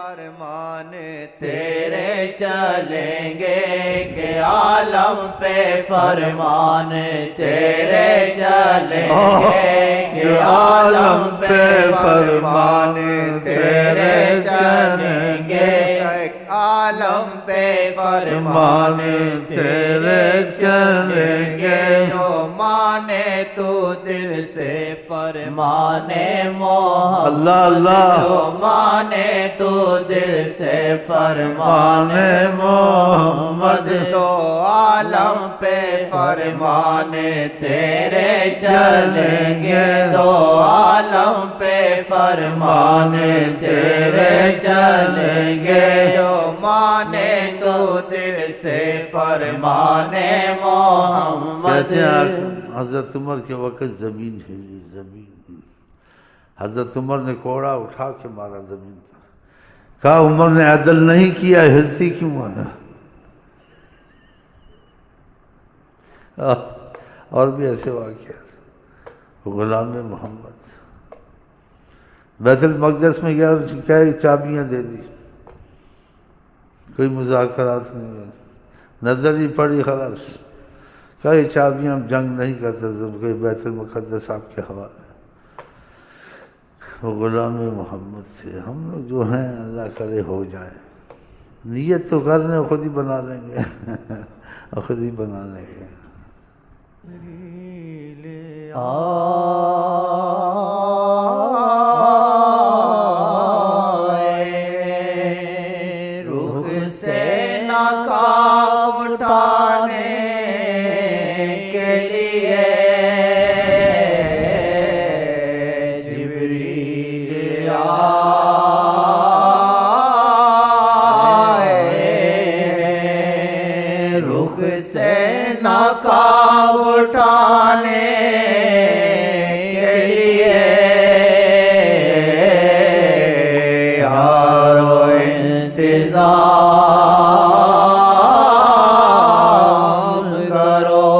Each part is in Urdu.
فرمان تیرے چلیں گے کہ عالم پہ فرمان تیرے چلیں گے کہ عالم پہ فرمان تیرے چلیں گے عالم پہ فرمان تیرے چلیں گے جو مانے تو دل سے فرمان محمد اللہ اللہ جو مانے تو دل سے فرمان محمد تو عالم پہ فرمان تیرے چلیں گے تو عالم پہ فرمان تیرے چلیں گے جو مانے تو دل سے فرمان محمد کہتے ہیں حضرت عمر کے وقت زمین ہلی زمین حضرت عمر نے کوڑا اٹھا کے مارا زمین پر کہا عمر نے عدل نہیں کیا ہلتی کیوں ہے اور بھی ایسے واقعات غلام محمد بیت المقدس میں گیا کیا چابیاں دے دی کوئی مذاکرات نہیں ہوئے نظر ہی پڑی خلاص کہا یہ چابیاں ہم جنگ نہیں کرتے کہ بیت المقدس آپ کے حوالے وہ غلام محمد سے ہم لوگ جو ہیں اللہ کرے ہو جائیں نیت تو کرنے خود ہی بنا لیں گے خود ہی بنا لیں گے رخ سے نقاب اٹھانے کے لیے جبریل آئے رخ سے نقاب اٹھانے کے لیے یارو انتظام کرو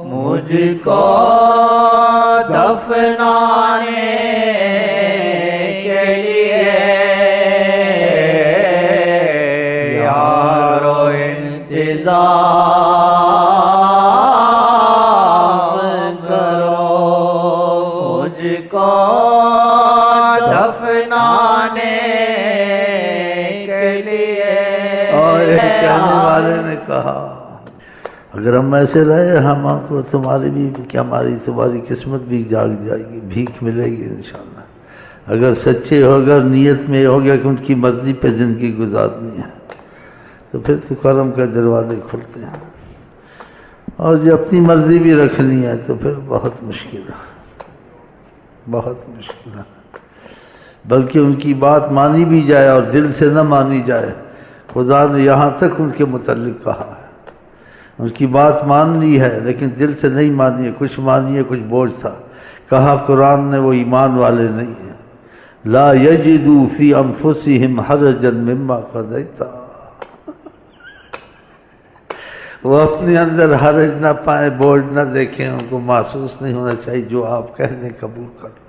مجھ کو دفنانے کے لیے یارو انتظام کرو مجھ کو دفنانے کے لیے اور ایک کہنے والے نے کہا اگر ہم ایسے رہے ہم کو تمہاری بھی کیا ہماری تمہاری قسمت بھی جاگ جائے گی بھیک ملے گی انشاءاللہ اگر سچے ہو اگر نیت میں ہو گیا کہ ان کی مرضی پہ زندگی گزارنی ہے تو پھر تو کرم کے دروازے کھلتے ہیں اور جو اپنی مرضی بھی رکھنی ہے تو پھر بہت مشکل ہے بہت مشکل ہے بلکہ ان کی بات مانی بھی جائے اور دل سے نہ مانی جائے خدا نے یہاں تک ان کے متعلق کہا ہے ان کی بات ماننی ہے لیکن دل سے نہیں مانی ہے کچھ مانی ہے کچھ بوجھ تھا کہا قرآن نے وہ ایمان والے نہیں ہیں لا یجدوا فی انفسہم حرجا مما قضیت وہ اپنے اندر حرج نہ پائیں بوجھ نہ دیکھیں ان کو محسوس نہیں ہونا چاہیے جو آپ کہہ دیں قبول کرنا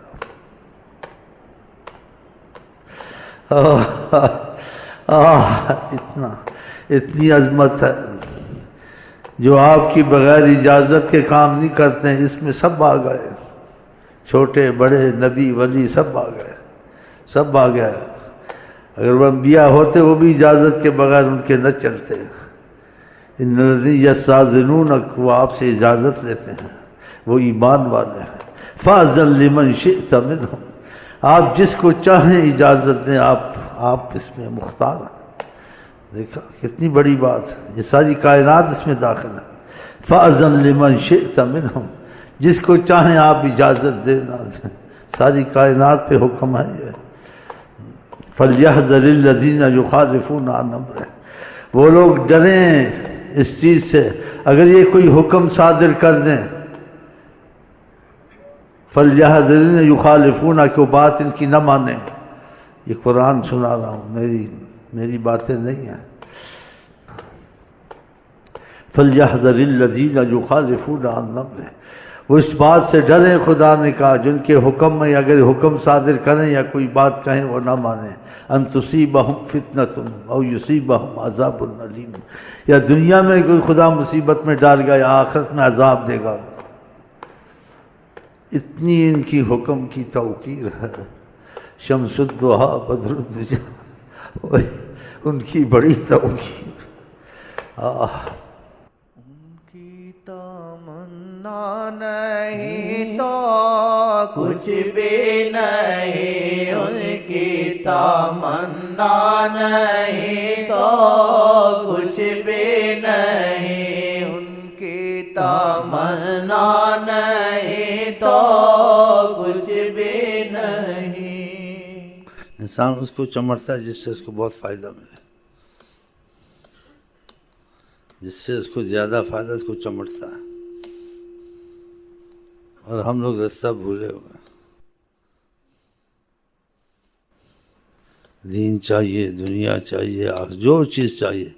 اتنی عظمت ہے جو آپ کی بغیر اجازت کے کام نہیں کرتے ہیں اس میں سب آ گئے چھوٹے بڑے نبی ولی سب آ گئے سب آ گئے اگر وہ انبیاء ہوتے وہ بھی اجازت کے بغیر ان کے نہ چلتے ان الذین یستاذنونک وہ آپ سے اجازت لیتے ہیں وہ ایمان والے ہیں فاذن لمن شئت منہم آپ جس کو چاہیں اجازت دیں آپ اس میں مختار ہیں دیکھا کتنی بڑی بات ہے یہ ساری کائنات اس میں داخل ہے فاذن لمن شئت منہم جس کو چاہیں آپ اجازت دینا ساری کائنات پہ حکم ہے یہ فَلْيَحْذَرِ الَّذِينَ يُخَالِفُونَ عَنْ أَمْرِهِ وہ لوگ ڈریں اس چیز سے اگر یہ کوئی حکم صادر کر دیں فَلْيَحْذَرِ الَّذِينَ يُخَالِفُونَ کہ وہ بات ان کی نہ مانیں یہ قرآن سنا رہا ہوں میری باتیں نہیں ہیں فَلْيَحْذَرِ الَّذِينَ يُخَالِفُونَ عَنْ أَمْرِهِ وہ اس بات سے ڈریں، خدا نے کہا، جن کے حکم میں اگر حکم صادر کریں یا کوئی بات کہیں وہ نہ مانیں، ان تصیبہم فتنۃ او یصیبہم عذاب علیم، یا دنیا میں کوئی خدا مصیبت میں ڈال گا یا آخرت میں عذاب دے گا۔ اتنی ان کی حکم کی توقیر ہے، شمس الضحیٰ بدر الدجیٰ، ان کی بڑی توقیر۔ کی تمنا نہیں تو کچھ بھی نہیں، ان کی تمنا نہیں تو کچھ بھی نہیں، ان کی تمنا نہیں تو کچھ بھی نہیں۔ انسان اس کو چمٹتا ہے جس سے اس کو بہت فائدہ ملے، جس سے اس کو زیادہ فائدہ اس کو چمٹتا ہے، اور ہم لوگ رستہ بھولے ہوئے۔ دین چاہیے، دنیا چاہیے، جو چیز چاہیے،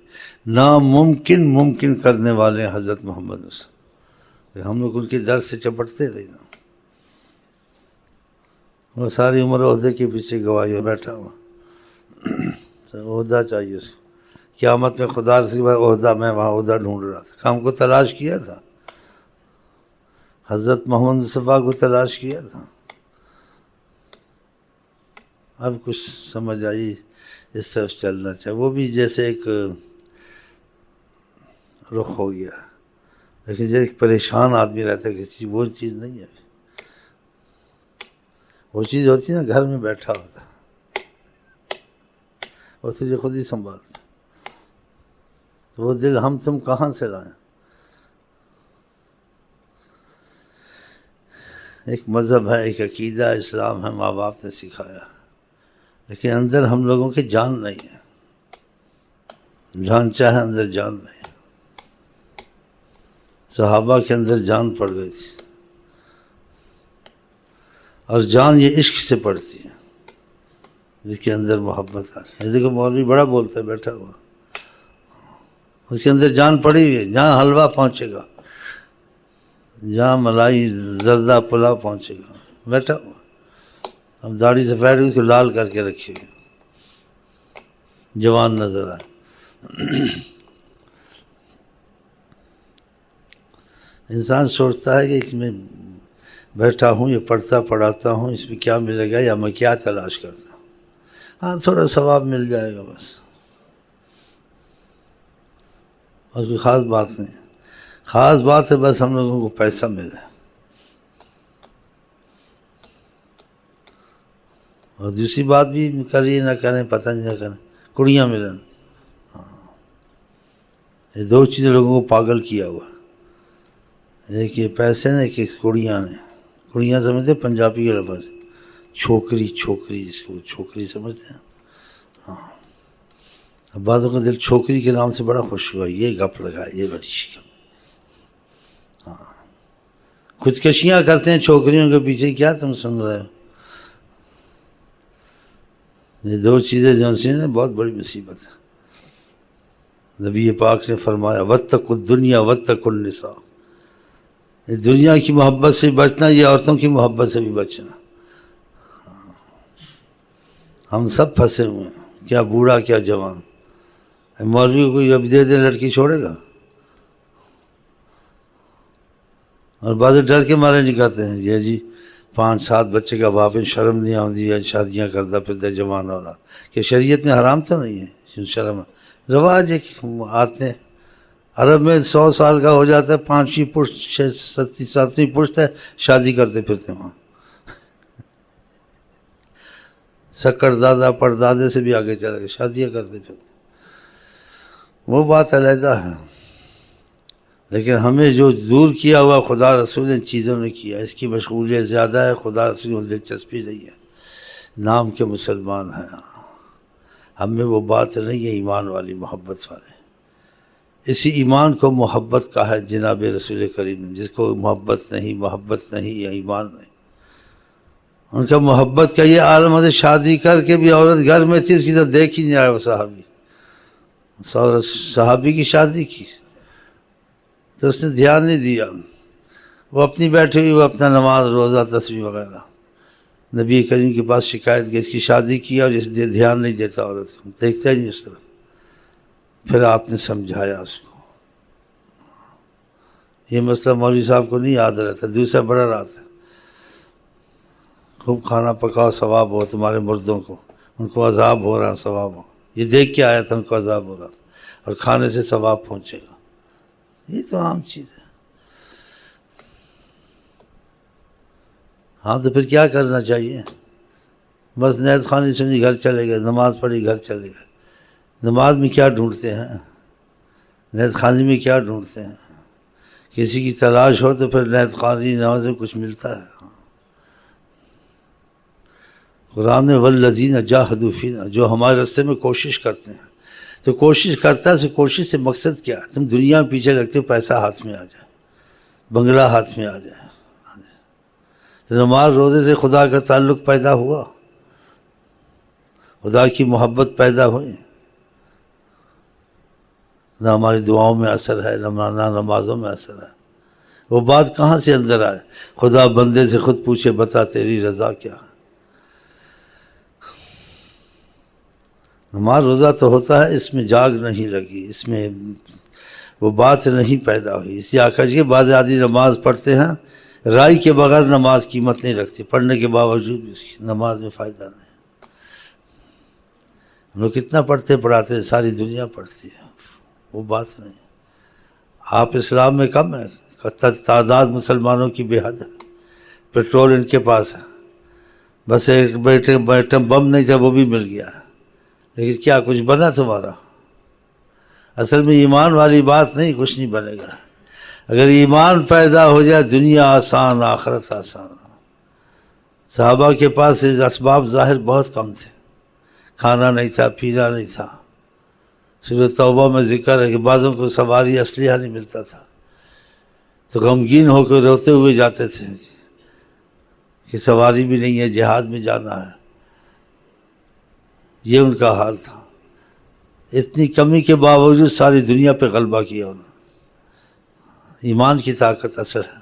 ناممکن ممکن کرنے والے حضرت محمد صلی، ہم لوگ ان کے در سے چپٹتے رہے نا۔ وہ ساری عمر عہدے کے پیچھے گواہی بیٹھا ہوا، عہدہ چاہیے اس کو۔ قیامت میں خدا رسول کے بعد عہدہ، میں وہاں عہدہ ڈھونڈ رہا تھا، ہم کو تلاش کیا تھا، حضرت محمد مصطفیٰ کو تلاش کیا تھا۔ اب کچھ سمجھ آئی، اس طرف چلنا چاہیے۔ وہ بھی جیسے ایک رخ ہو گیا، لیکن جب ایک پریشان آدمی رہتا ہے کسی، وہ چیز نہیں ہے۔ وہ چیز ہوتی ہے نا، گھر میں بیٹھا ہوتا، وہ تجھے خود ہی سنبھالتا، وہ دل ہم تم کہاں سے لائیں؟ ایک مذہب ہے، ایک عقیدہ اسلام ہے، ماں باپ نے سکھایا، لیکن اندر ہم لوگوں کی جان نہیں ہے، ڈھانچہ ہے، اندر جان نہیں ہے۔ صحابہ کے اندر جان پڑ گئی تھی، اور جان یہ عشق سے پڑتی ہے، جس کے اندر محبت ہے۔ دیکھو مولوی بڑا بولتا ہے بیٹھا ہوا، اس کے اندر جان پڑی ہوئی ہے، جہاں حلوہ پہنچے گا، جہاں ملائی زردہ پلاؤ پہنچے گا، بیٹھا ہوا۔ اب داڑھی سفید اس کو لال کر کے رکھی ہوئی، جوان نظر آئے۔ انسان سوچتا ہے کہ میں بیٹھا ہوں، یہ پڑھتا پڑھاتا ہوں، اس میں کیا ملے گا، یا میں کیا تلاش کرتا ہوں، ہاں تھوڑا ثواب مل جائے گا بس، اور کوئی خاص بات نہیں۔ خاص بات ہے بس ہم لوگوں کو پیسہ ملے، اور دوسری بات بھی کریے نہ کریں، پتہ نہیں نہ کریں، کڑیاں ملیں۔ یہ دو چیزیں لوگوں کو پاگل کیا ہوا، ایک یہ پیسے نے، ایک کڑیاں نے۔ کڑیاں سمجھتے پنجابی کے لفظ، چھوکری، چھوکری جس کو چھوکری سمجھتے ہیں۔ ہاں، اب بعضوں کا دل چھوکری کے نام سے بڑا خوش ہوا، یہ گپ لگا، یہ بڑی شکم۔ ہاں، خودکشیاں کرتے ہیں چھوکریوں کے پیچھے، کیا تم سن رہے ہو؟ یہ دو چیزیں جو ہیں بہت بڑی مصیبت ہے۔ نبی پاک نے فرمایا واتقوا الدنیا واتقوا النساء، اس دنیا کی محبت سے بچنا، یہ عورتوں کی محبت سے بھی بچنا۔ ہم سب پھنسے ہوئے ہیں، کیا بوڑھا کیا جوان۔ مولوی کو اب دے دیں لڑکی چھوڑے گا؟ اور بعض ڈر کے مارے نکالتے ہیں، یہ جی 5-7 بچے کا باپ، شرم نہیں آتی ہے، شادیاں کرتا پھرتا جوان ہو رہا، کہ شریعت میں حرام تو نہیں ہے، شرم رواج ایک آتے ہیں۔ عرب میں 100 سال کا ہو جاتا ہے، 5ویں پشت 7ویں پشت ہے، شادی کرتے پھرتے وہاں۔ سکر دادا پردادے سے بھی آگے چلے گئے، شادیاں کرتے پھرتے، وہ بات علیحدہ ہے۔ لیکن ہمیں جو دور کیا ہوا خدا رسول ان چیزوں نے کیا، اس کی مشغولیت زیادہ ہے، خدا رسول میں دلچسپی نہیں ہے، نام کے مسلمان ہیں، ہم میں وہ بات نہیں ہے ایمان والی، محبت والے۔ اسی ایمان کو محبت کا ہے جناب رسول کریم نے، جس کو محبت نہیں یا ایمان نہیں۔ ان کا محبت کا یہ عالم ہے، شادی کر کے بھی عورت گھر میں تھی، اس کی طرف دیکھ ہی نہیں رہا۔ وہ صحابی کی شادی کی تو اس نے دھیان نہیں دیا، وہ اپنی بیٹھی ہوئی، وہ اپنا نماز روزہ تسبیح وغیرہ. نبی کریم کے پاس شکایت کی اس کی شادی کی اور اس لیے دھیان نہیں دیتا عورت کو، دیکھتا ہی نہیں اس طرف. پھر آپ نے سمجھایا اس کو. یہ مسئلہ مولوی صاحب کو نہیں یاد رہتا، دوسرا بڑا رات ہے. خوب کھانا پکاؤ، ثواب ہو تمہارے مردوں کو، ان کو عذاب ہو رہا، ثواب ہو. یہ دیکھ کے آیا تھا ان کو عذاب ہو رہا تھا، اور کھانے سے ثواب پہنچے گا. یہ تو عام چیز ہے. ہاں تو پھر کیا کرنا چاہیے؟ بس نیت خوانی سنی گھر چلے گئے، نماز پڑھی گھر چلے گئے. نماز میں کیا ڈھونڈتے ہیں؟ نیت خوانی میں کیا ڈھونڈتے ہیں؟ کسی کی تلاش ہو تو پھر نیت خوانی نماز میں کچھ ملتا ہے. قرآن میں والذین جاہدوا فینا، جو ہمارے راستے میں کوشش کرتے ہیں. تو کوشش کرتا ہے، کوشش سے مقصد کیا ہے؟ تم دنیا میں پیچھے لگتے ہو، پیسہ ہاتھ میں آ جائے، بنگلہ ہاتھ میں آ جائے. تو نماز روزے سے خدا کا تعلق پیدا ہوا، خدا کی محبت پیدا ہوئی. نہ ہماری دعاؤں میں اثر ہے، نہ نمازوں میں اثر ہے. وہ بات کہاں سے اندر آئے؟ خدا بندے سے خود پوچھے بتا تیری رضا کیا ہے. نماز روزہ تو ہوتا ہے، اس میں جاگ نہیں لگی، اس میں وہ بات نہیں پیدا ہوئی. اسی آخر جی بعض آدمی نماز پڑھتے ہیں، رائے کے بغیر نماز قیمت نہیں رکھتی، پڑھنے کے باوجود بھی اس کی نماز میں فائدہ نہیں. ہم لوگ کتنا پڑھتے پڑھاتے، ساری دنیا پڑھتی ہے، وہ بات نہیں. آپ اسلام میں کم ہے، تعداد مسلمانوں کی بے حد ہے، پیٹرول ان کے پاس ہے، بس ایک بیٹم بم نہیں تھا وہ بھی مل گیا. لیکن کیا کچھ بنا تمہارا؟ اصل میں ایمان والی بات نہیں، کچھ نہیں بنے گا. اگر ایمان پیدا ہو جائے دنیا آسان، آخرت آسان. صحابہ کے پاس اسباب ظاہر بہت کم تھے، کھانا نہیں تھا، پینا نہیں تھا. سورۃ توبہ میں ذکر ہے کہ بعضوں کو سواری اسلحہ نہیں ملتا تھا، تو غمگین ہو کے روتے ہوئے جاتے تھے کہ سواری بھی نہیں ہے، جہاد میں جانا ہے. یہ ان کا حال تھا. اتنی کمی کے باوجود ساری دنیا پہ غلبہ کیا انہوں نے. ایمان کی طاقت اثر ہے.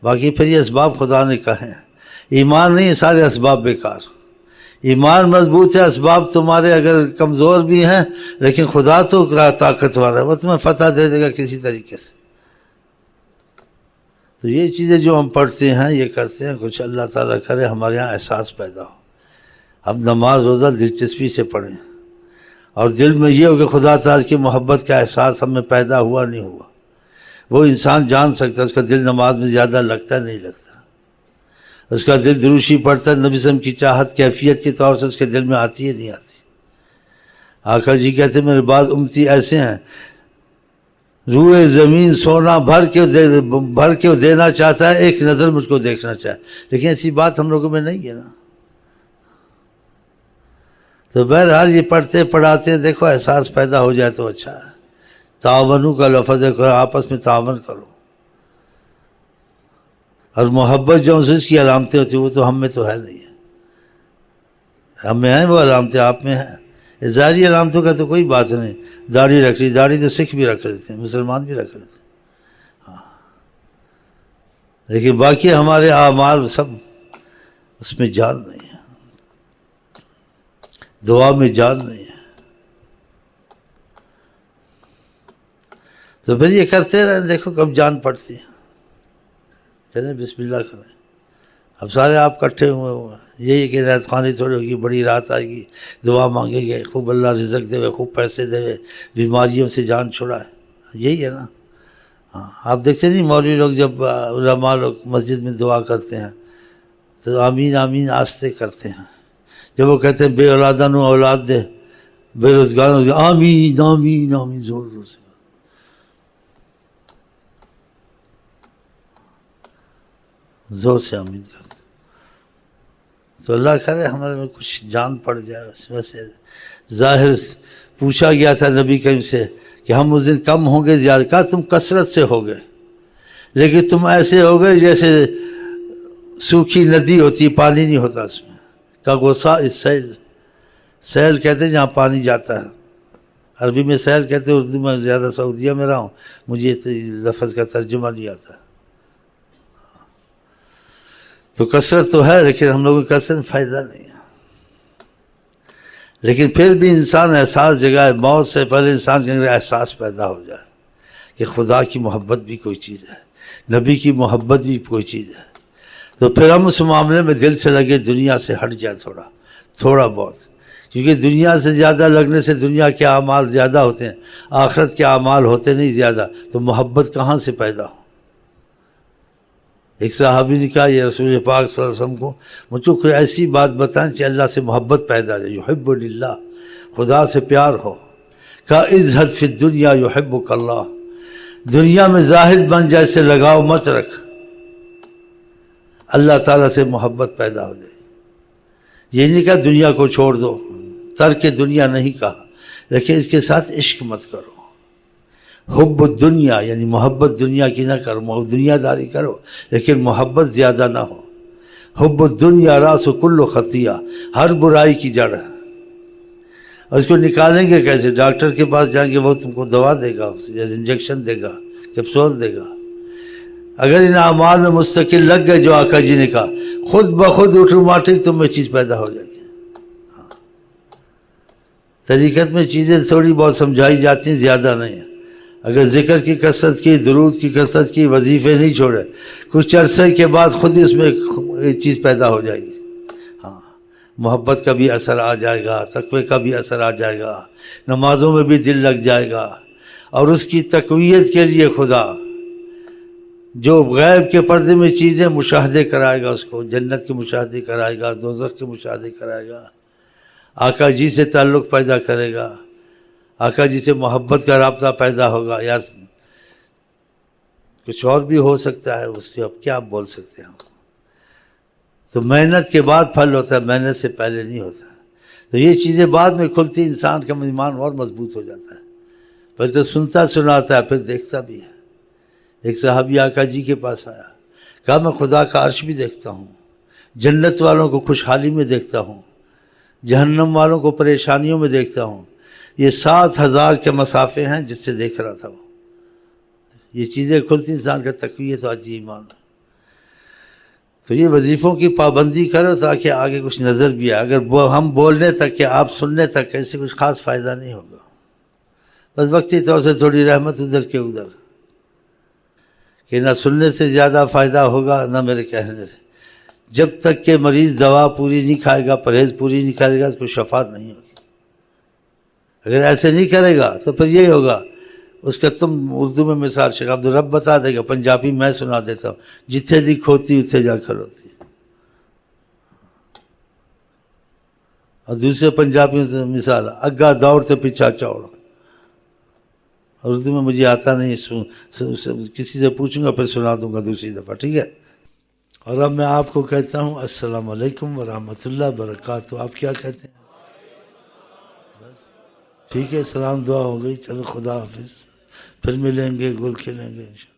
باقی پھر یہ اسباب خدا نے کہے ہیں، ایمان نہیں، سارے اسباب بیکار. ایمان مضبوط ہے، اسباب تمہارے اگر کمزور بھی ہیں لیکن خدا تو طاقتور ہے، وہ تمہیں فتح دے دے گا کسی طریقے سے. تو یہ چیزیں جو ہم پڑھتے ہیں، یہ کرتے ہیں، کچھ اللہ تعالیٰ کرے ہمارے یہاں احساس پیدا ہو. ہم نماز روزہ دلچسپی سے پڑھیں، اور دل میں یہ ہو کہ خدا تعالیٰ کی محبت کا احساس ہم میں پیدا ہوا نہیں ہوا. وہ انسان جان سکتا ہے اس کا دل نماز میں زیادہ لگتا نہیں لگتا، اس کا دل دروشی پڑھتا ہے، نبی صلی اللہ علیہ وسلم کی چاہت کیفیت کے طور سے اس کے دل میں آتی ہے نہیں آتی. آقا جی کہتے ہیں میرے بعض امتی ایسے ہیں، روئے زمین سونا بھر کے دینا چاہتا ہے، ایک نظر مجھ کو دیکھنا چاہے. لیکن ایسی بات ہم لوگوں میں نہیں ہے نا. تو بہرحال یہ پڑھتے پڑھاتے ہیں، دیکھو احساس پیدا ہو جائے تو اچھا ہے. تعاونوں کا لفظ ہے، آپس میں تعاون کرو. اور محبت جو اس کی علامتیں ہوتی ہیں وہ تو ہم میں تو ہے نہیں ہے. ہم میں ہیں وہ علامتیں، آپ میں ہیں. ظاہری علامتوں کا تو کوئی بات نہیں. داڑھی رکھ لی، داڑھی تو سکھ بھی رکھ لیتے ہیں، مسلمان بھی رکھ لیتے ہیں. ہاں لیکن باقی ہمارے اعمال سب اس میں جان نہیں ہے، دعا میں جان نہیں ہے. تو پھر یہ کرتے رہیں، دیکھو کب جان پڑتی ہے. چلیں بسم اللہ کریں. اب سارے آپ کٹھے ہوئے یہی کہ نیت خوانی تھوڑی ہوگی، بڑی رات آئے گی، دعا مانگیں گے، خوب اللہ رزق دے، خوب پیسے دے، بیماریوں سے جان چھڑائے. یہی ہے نا. ہاں آپ دیکھتے نہیں مولوی لوگ جب علماء لوگ مسجد میں دعا کرتے ہیں تو آمین آمین آستے کرتے ہیں. جب وہ کہتے ہیں بے اولادہ نو اولاد دے، بے روزگاروں کو آمین آمین آمین زور زور سے. زور سے آمین کرتے. تو اللہ کرے ہمارے میں کچھ جان پڑ جائے. ویسے ظاہر پوچھا گیا تھا نبی کریم سے کہ ہم اس دن کم ہوں گے زیادہ، کہا تم کثرت سے ہو گئے لیکن تم ایسے ہو گئے جیسے سوکھی ندی ہوتی، پانی نہیں ہوتا اس میں. کا غصہ اس سیل، سیل کہتے ہیں جہاں پانی جاتا ہے. عربی میں سیل کہتے ہیں، اردو میں زیادہ سعودیہ میں رہا ہوں، مجھے لفظ کا ترجمہ نہیں آتا. تو کثرت تو ہے لیکن ہم لوگوں کو کثرت فائدہ نہیں ہے. لیکن پھر بھی انسان احساس جگائے، موت سے پہلے انسان کے اندر احساس پیدا ہو جائے کہ خدا کی محبت بھی کوئی چیز ہے، نبی کی محبت بھی کوئی چیز ہے، تو پھر ہم اس معاملے میں دل سے لگے دنیا سے ہٹ جائے تھوڑا بہت. کیونکہ دنیا سے زیادہ لگنے سے دنیا کے اعمال زیادہ ہوتے ہیں، آخرت کے اعمال ہوتے نہیں زیادہ، تو محبت کہاں سے پیدا ہو. ایک صحابی نے کہا، یہ رسول پاک صلی اللہ علیہ وسلم کو مجھ کو کوئی ایسی بات بتائیں کہ اللہ سے محبت پیدا ہو، یحب للہ، خدا سے پیار ہو. کہا ازہد فی الدنیا یحبک اللہ، دنیا میں زاہد بن جائے، سے لگاؤ مت رکھ، اللہ تعالیٰ سے محبت پیدا ہو جائے. یہ نہیں کہا دنیا کو چھوڑ دو، ترک دنیا نہیں کہا، لیکن اس کے ساتھ عشق مت کرو. حب الدنیا یعنی محبت دنیا کی نہ کرو، دنیا داری کرو لیکن محبت زیادہ نہ ہو. حب الدنیا راس کل خطیہ، ہر برائی کی جڑ ہے. اور اس کو نکالیں گے کیسے؟ ڈاکٹر کے پاس جائیں گے، وہ تم کو دوا دے گا، انجیکشن دے گا، کیپسول دے گا. اگر ان اعمال میں مستقل لگ گئے جو آقا جی نے کہا، خود بخود آٹومیٹک تم میں چیز پیدا ہو جائے گی. طریقت میں چیزیں تھوڑی بہت سمجھائی جاتی ہیں، زیادہ نہیں ہیں. اگر ذکر کی کثرت کی، درود کی کثرت کی، وظیفے نہیں چھوڑے، کچھ عرصے کے بعد خود ہی اس میں ایک چیز پیدا ہو جائے گی. ہاں، محبت کا بھی اثر آ جائے گا، تقوی کا بھی اثر آ جائے گا، نمازوں میں بھی دل لگ جائے گا. اور اس کی تقویت کے لیے خدا جو غیب کے پردے میں چیزیں مشاہدے کرائے گا، اس کو جنت کے مشاہدے کرائے گا، دوزخ کے مشاہدے کرائے گا، آقا جی سے تعلق پیدا کرے گا، آقا جی سے محبت کا رابطہ پیدا ہوگا. یا کچھ اور بھی ہو سکتا ہے، اس کے اب کیا بول سکتے ہیں. تو محنت کے بعد پھل ہوتا ہے، محنت سے پہلے نہیں ہوتا. تو یہ چیزیں بعد میں کھلتی، انسان کا ایمان اور مضبوط ہو جاتا ہے. پھر تو سنتا سناتا ہے، پھر دیکھتا بھی ہے. ایک صحابی آقا جی کے پاس آیا، کہا میں خدا کا عرش بھی دیکھتا ہوں، جنت والوں کو خوشحالی میں دیکھتا ہوں، جہنم والوں کو پریشانیوں میں دیکھتا ہوں. یہ 7,000 کے مسافے ہیں جس سے دیکھ رہا تھا وہ. یہ چیزیں کھلتی، انسان کا تقویت آتی ایمان. تو یہ وظیفوں کی پابندی کرو تاکہ آگے کچھ نظر بھی آئے. اگر ہم بولنے تک کہ آپ سننے تک ایسے کچھ خاص فائدہ نہیں ہوگا، بس وقتی طور سے تھوڑی رحمت ادھر کے ادھر، کہ نہ سننے سے زیادہ فائدہ ہوگا نہ میرے کہنے سے. جب تک کہ مریض دوا پوری نہیں کھائے گا، پرہیز پوری نہیں کرے گا، اس کو شفا نہیں ہوگی. اگر ایسے نہیں کرے گا تو پھر یہی ہوگا. اس کا تم اردو میں مثال شیخ عبدالرب بتا دے گا، پنجابی میں سنا دیتا ہوں، جتھے دی کھوتی اتھے جا کھلوتی. اور دوسرے پنجابی میں مثال، اگا دوڑ تو پیچھا چوڑ. اردو میں مجھے آتا نہیں، کسی سے پوچھوں گا پھر سنا دوں گا دوسری دفعہ، ٹھیک ہے. اور اب میں آپ کو کہتا ہوں السلام علیکم ورحمۃ اللہ وبرکاتہ. آپ کیا کہتے ہیں؟ بس ٹھیک ہے، سلام دعا ہو گئی. چلو خدا حافظ، پھر ملیں گے، گل کھلیں گے انشاءاللہ.